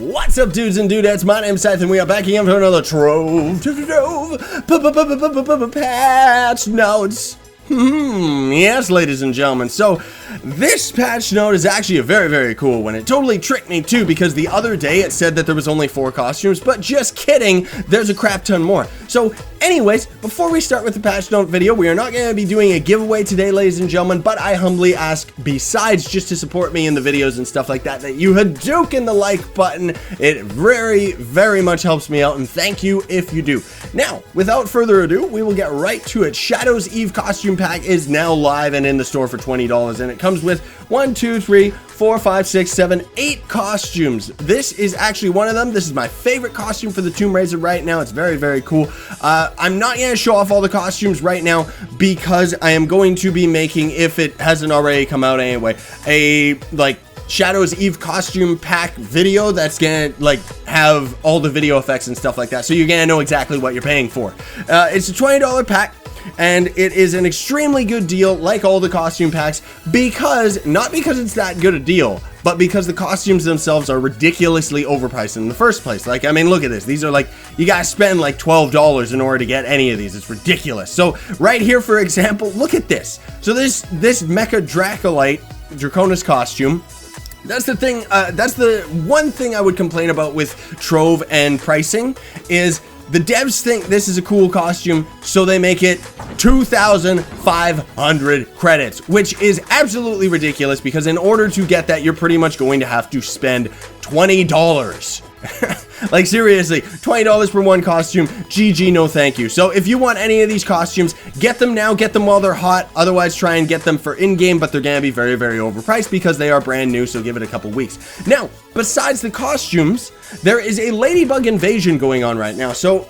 What's up, dudes and dudettes? My name's Scythe, and we are back again for another Trove patch notes. Yes, ladies and gentlemen. So, this patch note is actually a very cool one. It totally tricked me too, because the other day it said that there was only 4 costumes, but just kidding, there's a crap ton more. So, anyways, before we start with the patch note video, we are not going to be doing a giveaway today, ladies and gentlemen, but I humbly ask, besides just to support me in the videos and stuff like that, that you hadouken the like button. It very much helps me out, and thank you if you do. Now, without further ado, we will get right to it. Shadow's Eve costume pack is now live and in the store for $20, and it comes with 1, 2, 3, 4, 5, 6, 7, 8 costumes. This is actually one of them. This is my favorite costume for the Tomb Raider right now. It's very cool. I'm not going to show off all the costumes right now because I am going to be making, if it hasn't already come out anyway, a Shadow's Eve costume pack video that's gonna have all the video effects and stuff like that, so you're gonna know exactly what you're paying for. It's a $20 pack, and it is an extremely good deal, like all the costume packs, because not because it's that good a deal, but because the costumes themselves are ridiculously overpriced in the first place. Like, I mean, look at this. These are you gotta spend like $12 in order to get any of these. It's ridiculous. So right here, for example, look at this. So this Mecha Dracolite Draconis costume, that's the thing, that's the one thing I would complain about with Trove and pricing, is the devs think this is a cool costume, so they make it 2,500 credits, which is absolutely ridiculous, because in order to get that, you're pretty much going to have to spend $20. Like, seriously, $20 for one costume. GG, no thank you. So if you want any of these costumes, get them now, get them while they're hot. Otherwise, try and get them for in-game, but they're gonna be very overpriced because they are brand new, so give it a couple weeks. Now, besides the costumes, there is a Ladybug Invasion going on right now. So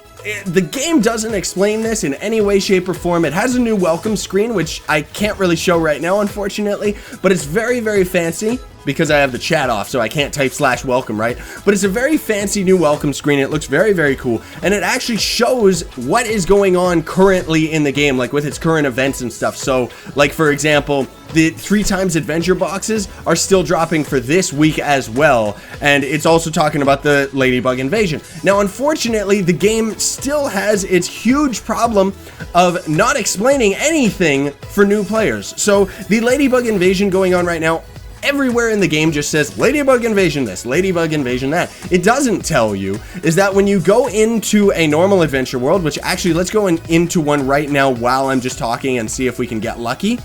the game doesn't explain this in any way, shape, or form. It has a new welcome screen, which I can't really show right now, unfortunately, but it's very fancy, because I have the chat off, so I can't type /welcome, right? But it's a very fancy new welcome screen. It looks very cool, and it actually shows what is going on currently in the game, like with its current events and stuff. So, like, for example, the 3x adventure boxes are still dropping for this week as well, and it's also talking about the Ladybug Invasion. Now, unfortunately, the game still has its huge problem of not explaining anything for new players. So, the Ladybug Invasion going on right now, everywhere in the game just says Ladybug Invasion this, Ladybug Invasion that. It doesn't tell you is that when you go into a normal adventure world, which actually, let's go into one right now while I'm just talking and see if we can get lucky,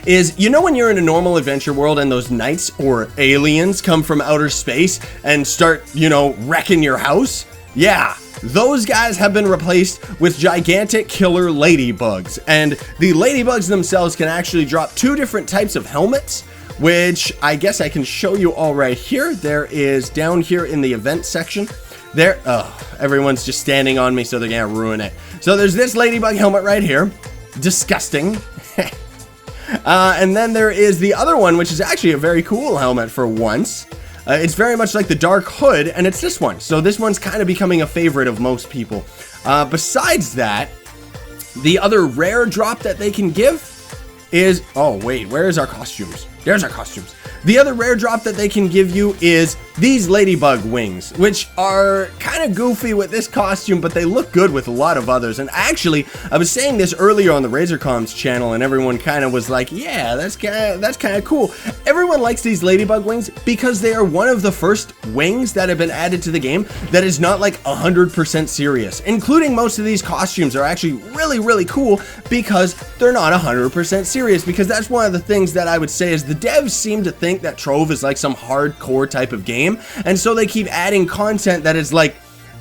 is, you know, when you're in a normal adventure world and those knights or aliens come from outer space and start, you know, wrecking your house? Yeah. Those guys have been replaced with gigantic killer ladybugs, and the ladybugs themselves can actually drop 2 different types of helmets, which I guess I can show you all right here. There is down here in the event section. There, everyone's just standing on me, so they're gonna ruin it. So there's this Ladybug helmet right here. Disgusting. And then there is the other one, which is actually a very cool helmet for once. It's very much like the Dark Hood, and it's this one. So this one's kind of becoming a favorite of most people. Besides that, the other rare drop that they can give is, oh wait, where is our costumes? There's our costumes. The other rare drop that they can give you is these Ladybug Wings, which are kind of goofy with this costume, but they look good with a lot of others. And actually, I was saying this earlier on the RazorCom's channel, and everyone kind of was like, yeah, that's kind of cool. Everyone likes these Ladybug Wings because they are one of the first wings that have been added to the game that is not like 100% serious, including most of these costumes are actually really cool because they're not 100% serious, because that's one of the things that I would say is the devs seem to think that Trove is like some hardcore type of game, and so they keep adding content that is like,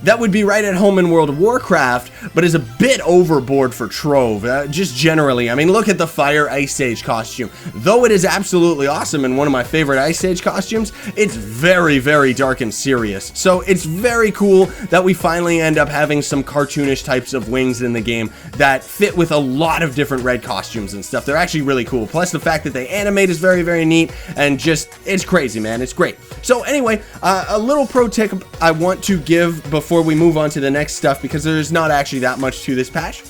that would be right at home in World of Warcraft, but is a bit overboard for Trove, just generally. I mean, look at the Fire Ice Age costume. Though it is absolutely awesome and one of my favorite Ice Age costumes, it's very dark and serious. So it's very cool that we finally end up having some cartoonish types of wings in the game that fit with a lot of different red costumes and stuff. They're actually really cool. Plus the fact that they animate is very neat, and just, it's crazy, man. It's great. So anyway, a little pro tip I want to give before we move on to the next stuff, because there's not actually that much to this patch,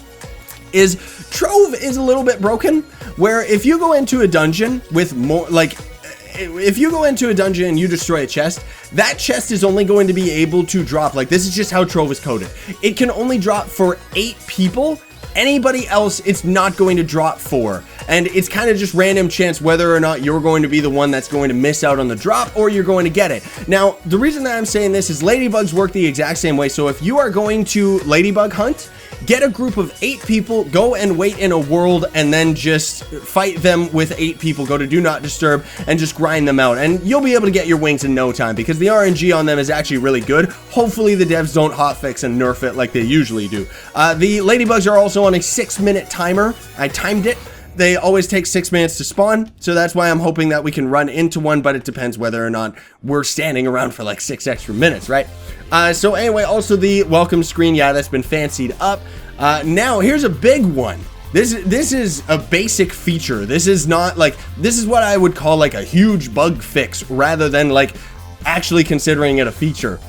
is Trove is a little bit broken, where if you go into a dungeon with more, like, if you go into a dungeon and you destroy a chest, that chest is only going to be able to drop, like, this is just how Trove is coded. It can only drop for 8 people. Anybody else, it's not going to drop for. And it's kind of just random chance whether or not you're going to be the one that's going to miss out on the drop or you're going to get it. Now, the reason that I'm saying this is ladybugs work the exact same way. So if you are going to ladybug hunt, get a group of 8 people, go and wait in a world, and then just fight them with 8 people. Go to Do Not Disturb and just grind them out. And you'll be able to get your wings in no time because the RNG on them is actually really good. Hopefully the devs don't hotfix and nerf it like they usually do. The ladybugs are also on a 6-minute timer. I timed it. They always take 6 minutes to spawn, so that's why I'm hoping that we can run into one, but it depends whether or not we're standing around for like 6 extra minutes, right? So anyway, also the welcome screen, yeah, that's been fancied up. Now, here's a big one. This is a basic feature. This is not like, this is what I would call like a huge bug fix rather than like actually considering it a feature.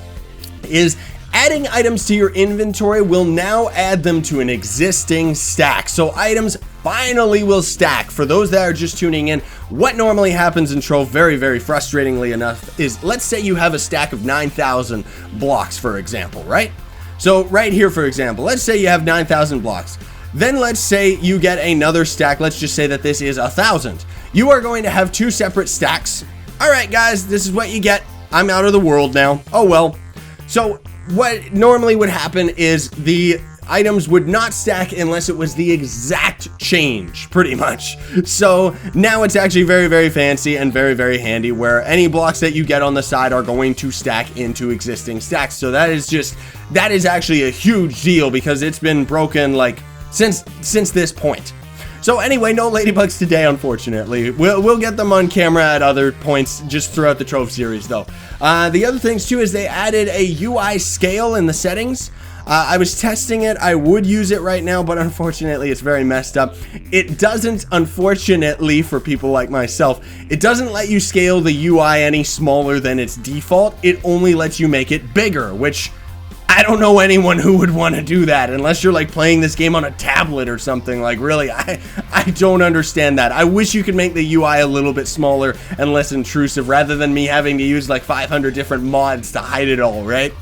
Is adding items to your inventory will now add them to an existing stack. So items finally will stack. For those that are just tuning in, what normally happens in Trove, very, very frustratingly enough, is let's say you have a stack of 9,000 blocks, for example, right? So right here, for example, let's say you have 9,000 blocks. Then let's say you get another stack. Let's just say that this is 1,000. You are going to have 2 separate stacks. All right, guys, this is what you get. I'm out of the world now. Oh, well. So what normally would happen is the items would not stack unless it was the exact change, pretty much. So now it's actually very, very fancy and very, very handy where any blocks that you get on the side are going to stack into existing stacks. So that is actually a huge deal because it's been broken like since this point. So anyway, no ladybugs today, unfortunately. We'll get them on camera at other points just throughout the Trove series, though. The other things, too, is they added a UI scale in the settings. I was testing it. I would use it right now, but unfortunately, it's very messed up. It doesn't, unfortunately, for people like myself, it doesn't let you scale the UI any smaller than its default. It only lets you make it bigger, which I don't know anyone who would want to do that unless you're like playing this game on a tablet or something. Like, really, I don't understand that. I wish you could make the UI a little bit smaller and less intrusive rather than me having to use like 500 different mods to hide it all, right?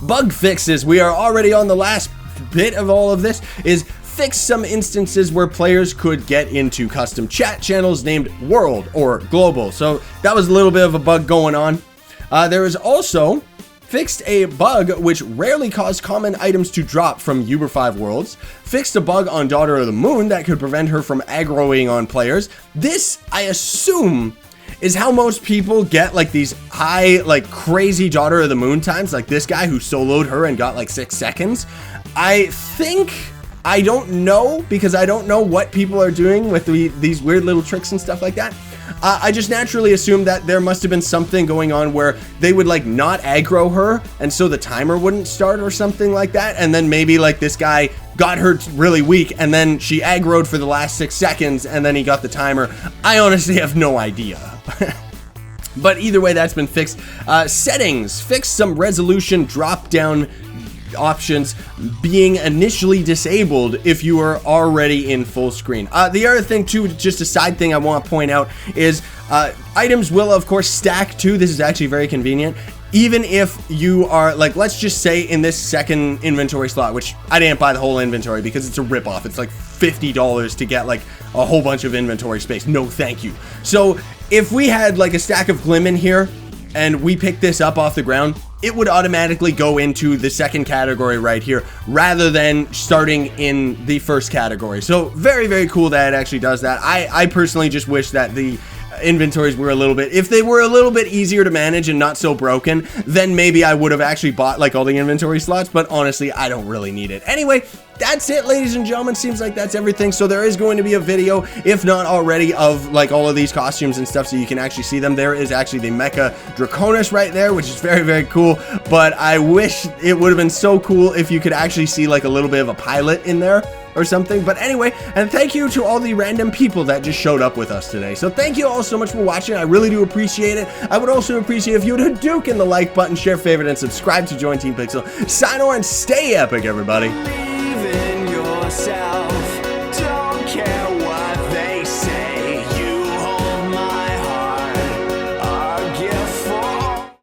Bug fixes. We are already on the last bit of all of this, is fix some instances where players could get into custom chat channels named World or Global. So that was a little bit of a bug going on. There is also fixed a bug which rarely caused common items to drop from Uber 5 worlds, fixed a bug on Daughter of the Moon that could prevent her from aggroing on players. This, I assume, is how most people get like these high, like crazy Daughter of the Moon times, like this guy who soloed her and got like 6 seconds. I think, I don't know, because I don't know what people are doing with these weird little tricks and stuff like that. I just naturally assumed that there must have been something going on where they would like not aggro her and so the timer wouldn't start or something like that, and then maybe like this guy got her really weak and then she aggroed for the last 6 seconds and then he got the timer. I honestly have no idea. But either way, that's been fixed. Settings, fixed some resolution drop down options being initially disabled if you are already in full screen. The other thing too, just a side thing I want to point out, is items will of course stack too. This is actually very convenient. Even if you are like, let's just say in this second inventory slot, which I didn't buy the whole inventory because it's a ripoff. It's like $50 to get like a whole bunch of inventory space. No, thank you. So if we had like a stack of Glim in here and we picked this up off the ground, it would automatically go into the second category right here rather than starting in the first category. So very, very cool that it actually does that. I personally just wish that the inventories were a little bit, if they were a little bit easier to manage and not so broken, then maybe I would have actually bought like all the inventory slots, but honestly, I don't really need it. Anyway, that's it, ladies and gentlemen. Seems like that's everything. So there is going to be a video, if not already, of like all of these costumes and stuff so you can actually see them. There is actually the Mecha Draconis right there, which is very, very cool, but I wish it would have been so cool if you could actually see like a little bit of a pilot in there or something. But anyway, and thank you to all the random people that just showed up with us today. So thank you all so much for watching. I really do appreciate it. I would also appreciate if you would Hadouken the like button, share, favorite, and subscribe to Join Team Pixel. Sign on and stay epic, everybody.